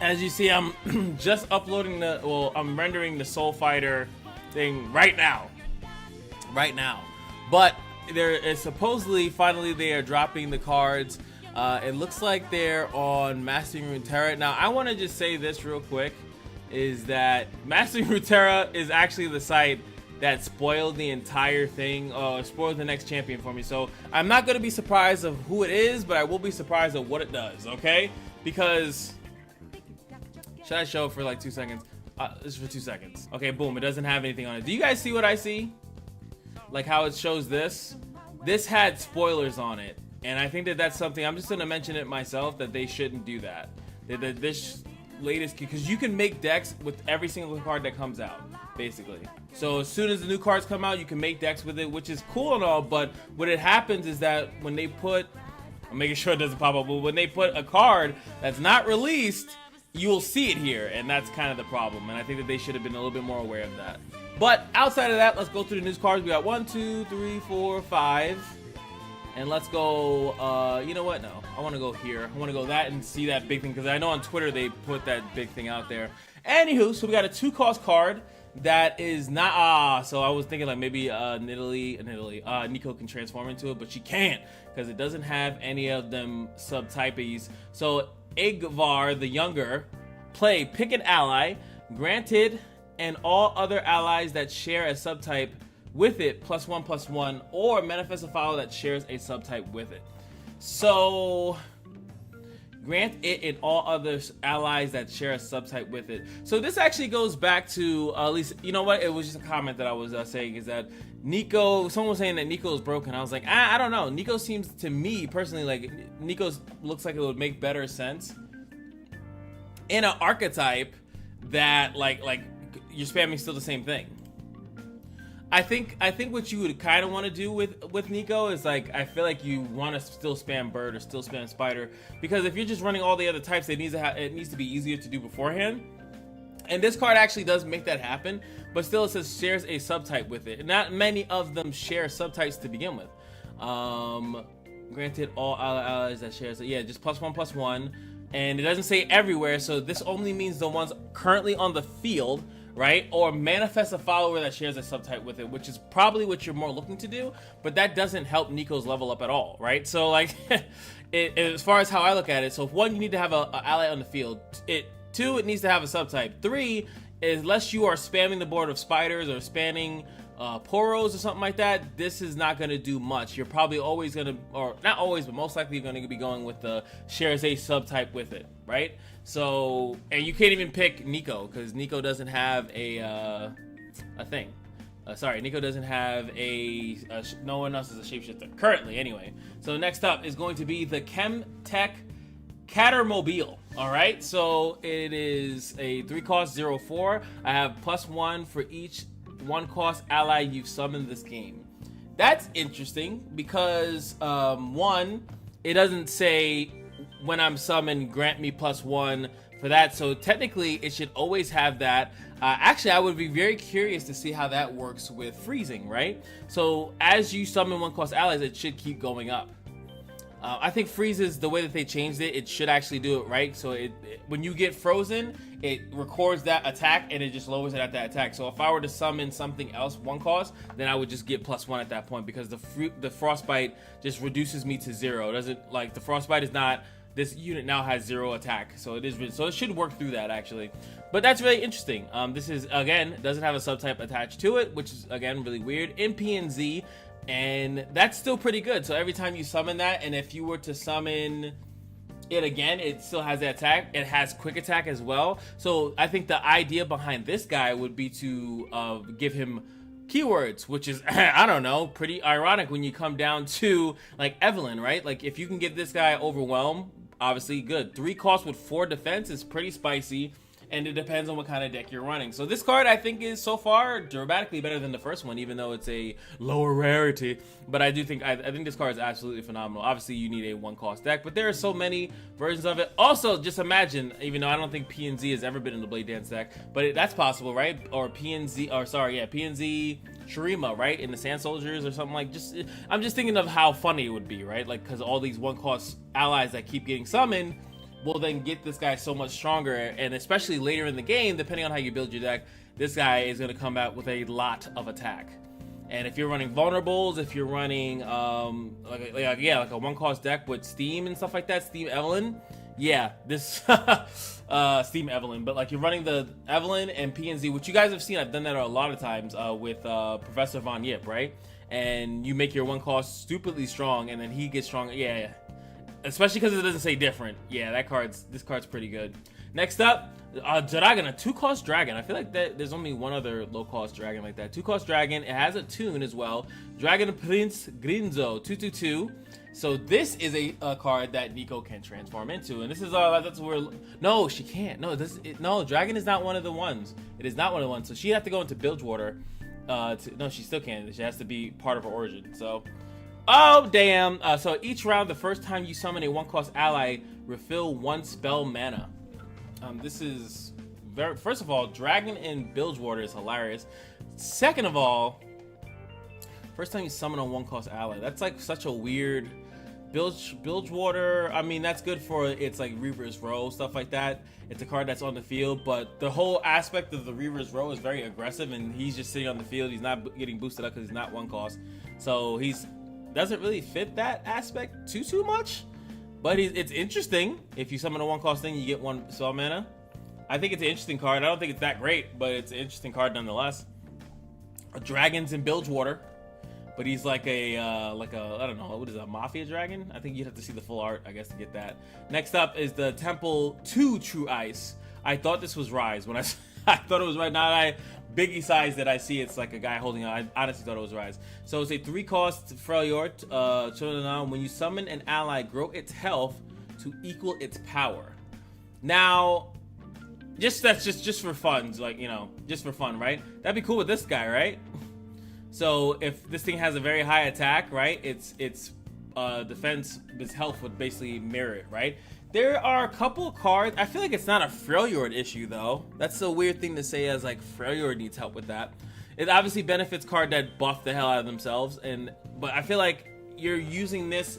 As you see, I'm just uploading I'm rendering the Soul Fighter thing right now. But there is supposedly, finally, they are dropping the cards. It looks like they're on Mastering Runeterra. Now, I want to just say this real quick, is that Mastering Runeterra is actually the site that spoiled the entire thing, spoiled the next champion for me. So I'm not going to be surprised of who it is, but I will be surprised of what it does, okay? Because... should I show it for like 2 seconds? This is for 2 seconds. Okay, boom, it doesn't have anything on it. Do you guys see what I see? Like how it shows this? This had spoilers on it. And I think that that's something, I'm just going to mention it myself, that they shouldn't do that. That this latest, because you can make decks with every single card that comes out, basically. So as soon as the new cards come out, you can make decks with it, which is cool and all, but what it happens is that when they put, I'm making sure it doesn't pop up, but when they put a card that's not released, you will see it here, and that's kind of the problem, and I think that they should have been a little bit more aware of that. But outside of that, let's go through the news cards. We got 1, 2, 3, 4, 5, and let's go, you know what, no, I want to go here. I want to go that and see that big thing, because I know on Twitter they put that big thing out there. Anywho, so we got a 2-cost card that is not, so I was thinking like maybe Nico can transform into it, but she can't, because it doesn't have any of them subtypes. So Igvar the Younger, play pick an ally, granted, and all other allies that share a subtype with it +1/+1, or manifest a follower that shares a subtype with it. So grant it and all other allies that share a subtype with it. So this actually goes back to, at least, you know what, it was just a comment that I was saying, is that Nico, someone was saying that Nico is broken. I was like, I don't know. Nico seems, to me personally, like Nico looks like it would make better sense in an archetype that like you're spamming still the same thing. I think what you would kind of want to do with Nico is, like, I feel like you want to still spam bird or still spam spider, because if you're just running all the other types, it needs to be easier to do beforehand. And this card actually does make that happen, but still it says shares a subtype with it. Not many of them share subtypes to begin with. Granted, all allies that shares it, yeah, just +1/+1, and it doesn't say everywhere, so this only means the ones currently on the field, right? Or manifest a follower that shares a subtype with it, which is probably what you're more looking to do, but that doesn't help Nico's level up at all, right? So, like, as far as how I look at it, so 1, you need to have an ally on the field. 2, it needs to have a subtype. 3, unless you are spamming the board of spiders or spamming poros or something like that, this is not going to do much. You're probably always going to, or not always, but most likely you're going to be going with the shares a subtype with it, right? So, and you can't even pick Nico, because Nico doesn't have a thing. Sorry, Nico doesn't have no one else is a shapeshifter, currently anyway. So next up is going to be the Chemtech Catermobile. Alright, so it is a 3-cost 0/4. I have +1 for each 1-cost ally you've summoned this game. That's interesting because 1, it doesn't say when I'm summoned grant me +1 for that, so technically it should always have that. Actually, I would be very curious to see how that works with freezing, right? So as you summon 1-cost allies, it should keep going up. I think freezes, the way that they changed it, it should actually do it right. So when you get frozen, it records that attack and it just lowers it at that attack. So if I were to summon something else 1-cost, then I would just get +1 at that point, because the frostbite just reduces me to 0. It doesn't, like, the frostbite is not, this unit now has 0 attack, so it should work through that actually. But that's really interesting. This is, again, doesn't have a subtype attached to it, which is, again, really weird. In PNZ, and that's still pretty good. So every time you summon that, and if you were to summon it again, it still has that attack. It has quick attack as well. So I think the idea behind this guy would be to give him keywords, which is, I don't know, pretty ironic when you come down to, like, Evelyn, right? Like, if you can give this guy Overwhelm, obviously good. 3 costs with 4 defense is pretty spicy. And it depends on what kind of deck you're running. So this card, I think, is so far dramatically better than the first one, even though it's a lower rarity. But I think this card is absolutely phenomenal. Obviously, you need a 1-cost deck, but there are so many versions of it. Also, just imagine, even though I don't think PNZ has ever been in the Blade Dance deck, but that's possible, right? Or PNZ Shurima, right? In the Sand Soldiers or something like. I'm just thinking of how funny it would be, right? Like, because all these 1-cost allies that keep getting summoned will then get this guy so much stronger, and especially later in the game, depending on how you build your deck, this guy is going to come out with a lot of attack. And if you're running vulnerables, if you're running like a one cost deck with Steam and stuff like that, Steam Evelyn, yeah, this Steam Evelyn, but like you're running the Evelyn and PNZ, which you guys have seen, I've done that a lot of times with Professor Von Yip, right? And you make your one cost stupidly strong, and then he gets stronger. Yeah. Especially because it doesn't say different. Yeah, this card's pretty good. Next up, Dragon, a 2-cost dragon. I feel like there's only one other low-cost dragon like that. 2-cost dragon. It has a tune as well. Dragon Prince Grinzo, 2/2. So this is a card that Nico can transform into, and this is that's where no, she can't. No, dragon is not one of the ones. It is not one of the ones. So she'd have to go into Bilgewater. No, she still can't. She has to be part of her origin. So. Oh, damn. So each round, the first time you summon a 1-cost ally, refill 1 spell mana. This is very... First of all, Dragon in Bilgewater is hilarious. Second of all, first time you summon a 1-cost ally. That's like such a weird... Bilgewater, I mean, that's good for it's like Reaver's Row, stuff like that. It's a card that's on the field, but the whole aspect of the Reaver's Row is very aggressive, and he's just sitting on the field. He's not getting boosted up because he's not 1-cost. So he's... doesn't really fit that aspect too much, but it's interesting. If you summon a 1-cost thing, you get 1 spell mana. I think it's an interesting card. I don't think it's that great, but it's an interesting card nonetheless. Dragon's in Bilgewater, but he's like a I don't know, what is it, a mafia dragon? I think you'd have to see the full art, I guess, to get that. Next up is the Temple 2 True Ice. I thought this was Rise when I thought it was Rise. Now Biggie size that I see, it's like a guy holding on. I honestly thought it was Rise. So it's a 3-cost Freljord. When you summon an ally, grow its health to equal its power. Now, that's just for fun, like, you know, just for fun, right? That'd be cool with this guy, right? So if this thing has a very high attack, right, its defense, its health would basically mirror it, right? There are a couple cards. I feel like it's not a Freljord issue, though. That's a weird thing to say, as like Freljord needs help with that. It obviously benefits cards that buff the hell out of themselves, but I feel like you're using this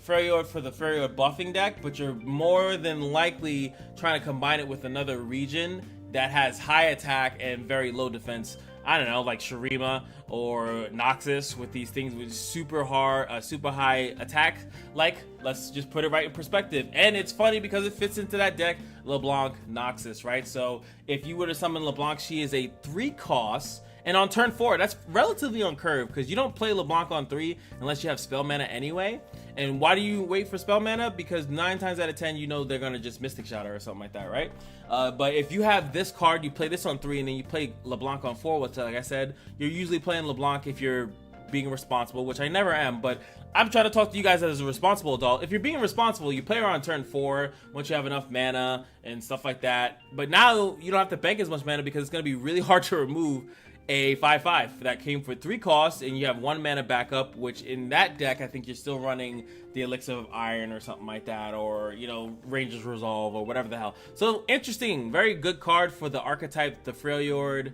Freljord for the Freljord buffing deck, but you're more than likely trying to combine it with another region that has high attack and very low defense. I don't know, like Shurima or Noxus, with these things with super high attack. Like, let's just put it right in perspective. And it's funny because it fits into that deck, LeBlanc, Noxus, right? So if you were to summon LeBlanc, she is a 3-cost. And on turn 4, that's relatively on curve, because you don't play LeBlanc on 3 unless you have spell mana anyway. And why do you wait for spell mana? Because 9 times out of 10, you know they're going to just Mystic Shot her or something like that, right? But if you have this card, you play this on 3, and then you play LeBlanc on 4, which, like I said, you're usually playing LeBlanc if you're being responsible, which I never am, but I'm trying to talk to you guys as a responsible adult. If you're being responsible, you play her on turn 4 once you have enough mana and stuff like that. But now you don't have to bank as much mana because it's going to be really hard to remove a 5/5 that came for 3 costs, and you have 1 mana backup, which in that deck I think you're still running the Elixir of Iron or something like that, or, you know, Ranger's Resolve or whatever the hell. So interesting, very good card for the archetype, the Freljord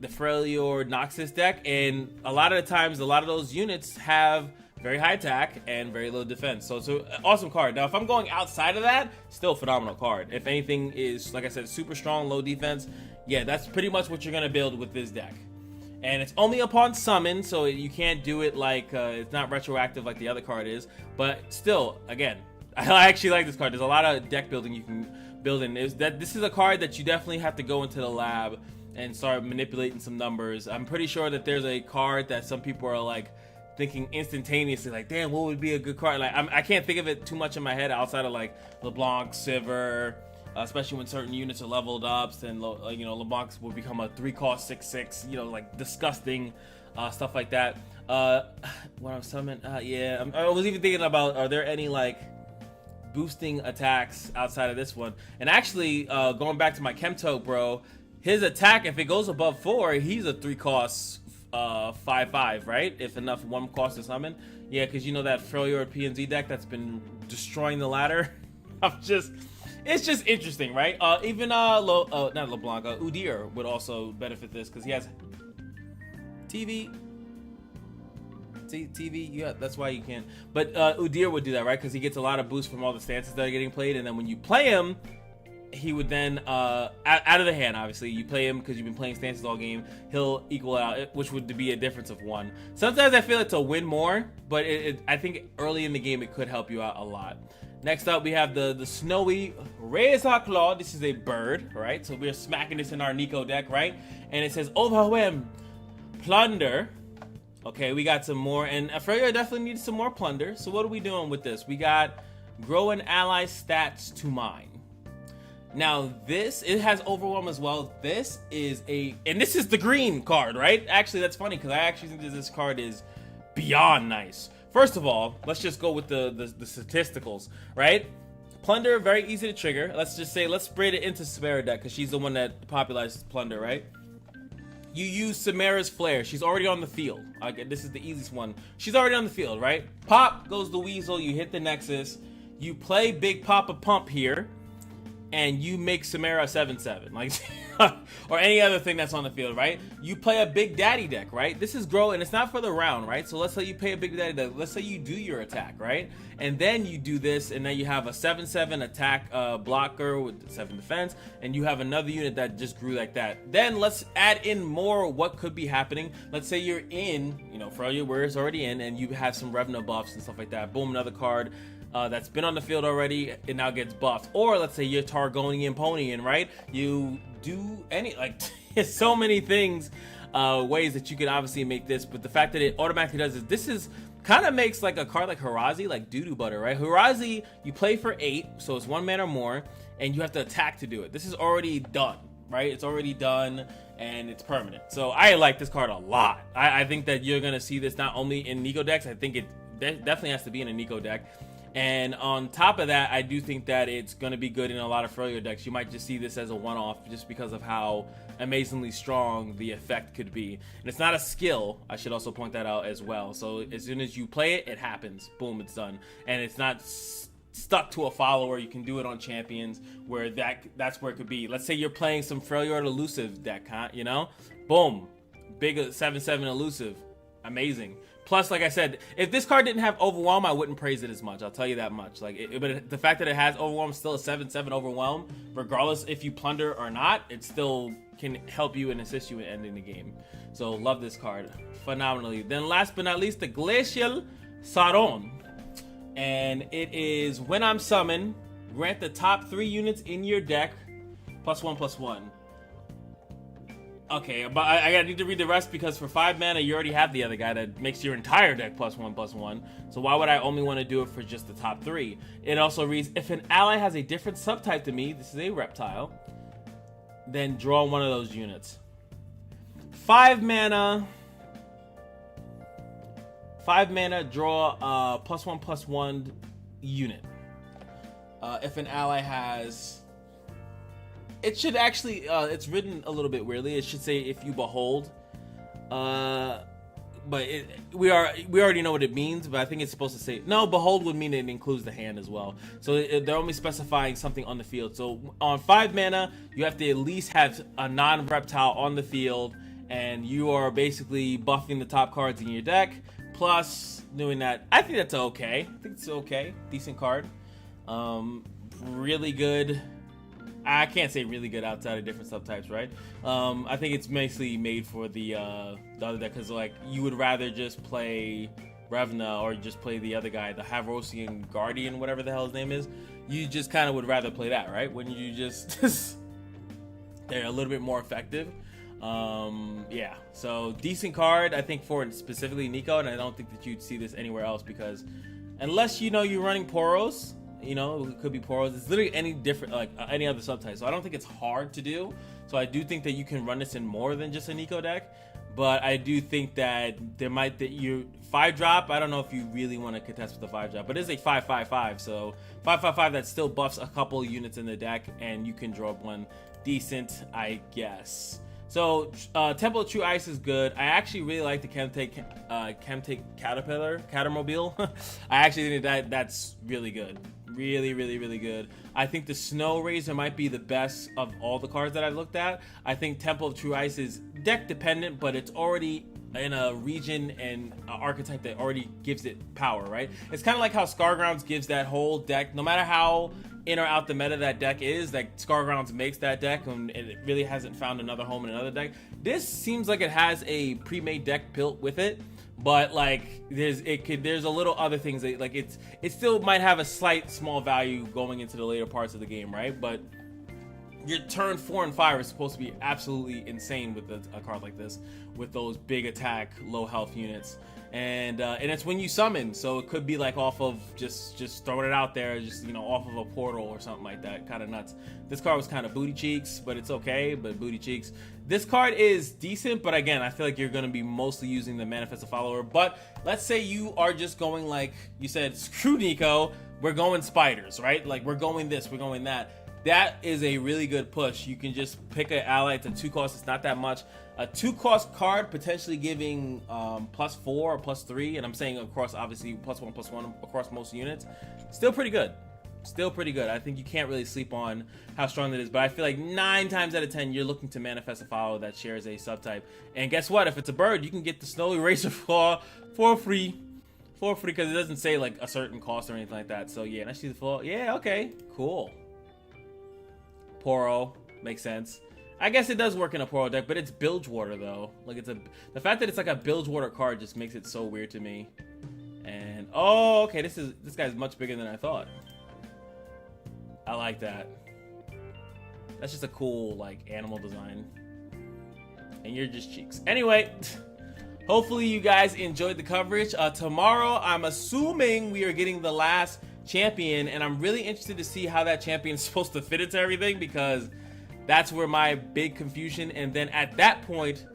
Noxus deck. And a lot of the times, a lot of those units have very high attack and very low defense. So it's an awesome card. Now, if I'm going outside of that, still a phenomenal card. If anything is, like I said, super strong, low defense, yeah, that's pretty much what you're going to build with this deck. And it's only upon summon, so you can't do it like, it's not retroactive like the other card is. But still, again, I actually like this card. There's a lot of deck building you can build in. This is a card that you definitely have to go into the lab and start manipulating some numbers. I'm pretty sure that there's a card that some people are like thinking instantaneously, like, damn, what would be a good card? Like, I can't think of it too much in my head outside of like LeBlanc, Sivir, especially when certain units are leveled up. Then, you know, LeBlanc will become a 3-cost 6/6, you know, like disgusting stuff like that. When I'm summoned, yeah, I was even thinking about, are there any like boosting attacks outside of this one? And actually, going back to my Chemtoke bro, his attack, if it goes above 4, he's a 3-cost 5/5, right? If enough 1 cost to summon. Yeah, because you know that Freljord PNZ deck that's been destroying the ladder. It's just interesting, right? Even not LeBlanc, Udyr would also benefit this because he has TV. TV. Yeah, that's why you can't. But Udyr would do that, right? Because he gets a lot of boost from all the stances that are getting played, and then when you play him, he would then out of the hand. Obviously, you play him because you've been playing stances all game. He'll equal out, which would be a difference of 1. Sometimes I feel it's a win more, but I think early in the game it could help you out a lot. Next up, we have the snowy Razor Claw. This is a bird, right? So we're smacking this in our Nico deck, right? And it says overwhelm, plunder. Okay, we got some more, and Freya definitely needs some more plunder. So what are we doing with this? We got grow an ally stats to mine. Now it has overwhelm as well. This is and this is the green card, right? Actually, that's funny because I actually think that this card is beyond nice. First of all, let's just go with the statisticals, right? Plunder, very easy to trigger. Let's just say, let's spread it into Samara deck because she's the one that popularizes Plunder, right? You use Samara's Flare. She's already on the field. Okay, this is the easiest one. She's already on the field, right? Pop goes the Weasel. You hit the Nexus. You play Big Papa Pump here, and you make Samara 7/7, like, or any other thing that's on the field, right? You play a Big Daddy deck, right? This is grow, and it's not for the round, right? So let's say you play a Big Daddy deck. Let's say you do your attack, right? And then you do this, and then you have a 7/7 attack blocker with 7 defense, and you have another unit that just grew like that. Then let's add in more what could be happening. Let's say you're in, Freya, where it's already in, and you have some Revna buffs and stuff like that. Boom, another card. That's been on the field already, it now gets buffed. Or let's say you're Targonian Ponyin, right? You do there's so many things, ways that you could obviously make this, but the fact that it automatically does this is kind of makes like a card like Harazi like doo-doo butter, right? Harazi, you play for 8, so it's 1 mana or more, and you have to attack to do it. This is already done, right? It's already done, and it's permanent. So I like this card a lot. I think that you're gonna see this not only in Nico decks, I think it definitely has to be in a Nico deck. And on top of that, I do think that it's going to be good in a lot of Freya decks. You might just see this as a one-off just because of how amazingly strong the effect could be. And it's not a skill. I should also point that out as well. So as soon as you play it, it happens. Boom, it's done. And it's not stuck to a follower. You can do it on champions where that's where it could be. Let's say you're playing some Freya elusive deck, Boom. Big 7/7 elusive. Amazing. Plus, like I said, if this card didn't have Overwhelm, I wouldn't praise it as much. I'll tell you that much. But the fact that it has Overwhelm, still a 7/7 Overwhelm, regardless if you plunder or not, it still can help you and assist you in ending the game. So, love this card phenomenally. Then, last but not least, the Glacial Saron. And it is, when I'm summoned, grant the top 3 units in your deck +1/+1. Okay, but I need to read the rest because for 5 mana, you already have the other guy that makes your entire deck +1/+1. So why would I only want to do it for just the top 3? It also reads, if an ally has a different subtype to me, this is a reptile, then draw one of those units. 5 mana, draw a +1/+1 unit. If an ally has... It should actually, it's written a little bit weirdly. It should say if you behold, but we already know what it means. But I think it's supposed to say no. Behold would mean it includes the hand as well. So they're only specifying something on the field. So on 5 mana, you have to at least have a non-reptile on the field, and you are basically buffing the top cards in your deck. Plus doing that, I think that's okay. I think it's okay, decent card, really good. I can't say really good outside of different subtypes, right? I think it's mostly made for the other deck because like you would rather just play Revna or just play the other guy, the Havrosian Guardian, whatever the hell his name is. You just kind of would rather play that, right? When you just they're a little bit more effective. Yeah, so decent card I think for specifically Nico, and I don't think that you'd see this anywhere else because unless you're running Poros. It could be Poros. It's literally any different, like any other subtype. So I don't think it's hard to do. So I do think that you can run this in more than just a Nico deck. But I do think that there might be your 5-drop. I don't know if you really want to contest with the 5-drop, but it's a 5/5/5. So 5/5/5 that still buffs a couple units in the deck, and you can draw one decent, I guess. So Temple of True Ice is good. I actually really like the Chemtake Catermobile. I actually think that's really good. Really, really, really good. I think the Snow Razor might be the best of all the cards that I've looked at. I think Temple of True Ice is deck dependent, but it's already region and archetype that already gives it power, right? It's kind of like how Scargrounds gives that whole deck, no matter how in or out the meta that deck is, like Scargrounds makes that deck, and it really hasn't found another home in another deck. This seems like it has a pre-made deck built with it, but like there's a little other things that, like, it still might have a slight small value going into the later parts of the game, right? But your turn 4 and 5 are supposed to be absolutely insane with a card like this, with those big attack, low health units. And it's when you summon, so it could be like off of just throwing it out there, just, you know, off of a portal or something like that. Kind of nuts. This card was kind of booty cheeks, but it's okay. But booty cheeks. This card is decent, but again, I feel like you're going to be mostly using the Manifest a Follower. But let's say you are just going, like you said, screw Nico, we're going spiders, right? Like, we're going this, we're going that. That is a really good push. You can just pick an ally to 2 cost. It's not that much. A 2 cost card potentially giving +4 or +3, and I'm saying across, obviously, +1/+1 across most units. Still pretty good. Still pretty good. I think you can't really sleep on how strong that is, but I feel like 9 times out of 10 you're looking to manifest a follower that shares a subtype. And guess what? If it's a bird, you can get the Snow Eraser for free. For free, because it doesn't say like a certain cost or anything like that. So yeah, let's see the full. Yeah, okay, cool. Poro makes sense. I guess it does work in a Poro deck, but it's Bilgewater though. Like, the fact that it's like a Bilgewater card just makes it so weird to me. And oh, okay, this guy's much bigger than I thought. I like that. That's just a cool like animal design. And you're just cheeks. Anyway, hopefully you guys enjoyed the coverage. Tomorrow, I'm assuming we are getting the last champion, and I'm really interested to see how that champion is supposed to fit into everything, because that's where my big confusion. And then at that point,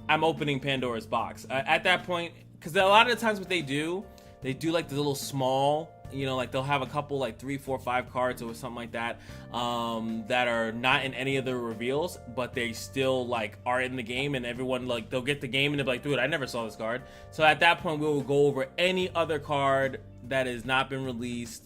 I'm opening Pandora's box. At that point, because a lot of the times what they do like the little small, you know, like they'll have a couple like 3, 4, 5 cards or something like that that are not in any of the reveals, but they still like are in the game, and everyone, like, they'll get the game and they'll be like, dude, I never saw this card. So at that point, we will go over any other card that has not been released.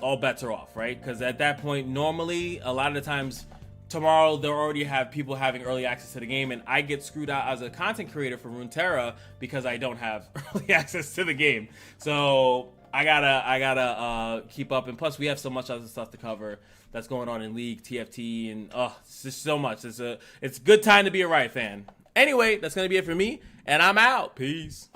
All bets are off, right? Because at that point, normally a lot of the times tomorrow they'll already have people having early access to the game, and I get screwed out as a content creator for Runeterra because I don't have early access to the game. So I gotta keep up, and plus we have so much other stuff to cover that's going on in League, TFT, and it's just so much. It's a good time to be a Riot fan. Anyway, that's gonna be it for me, and I'm out. Peace.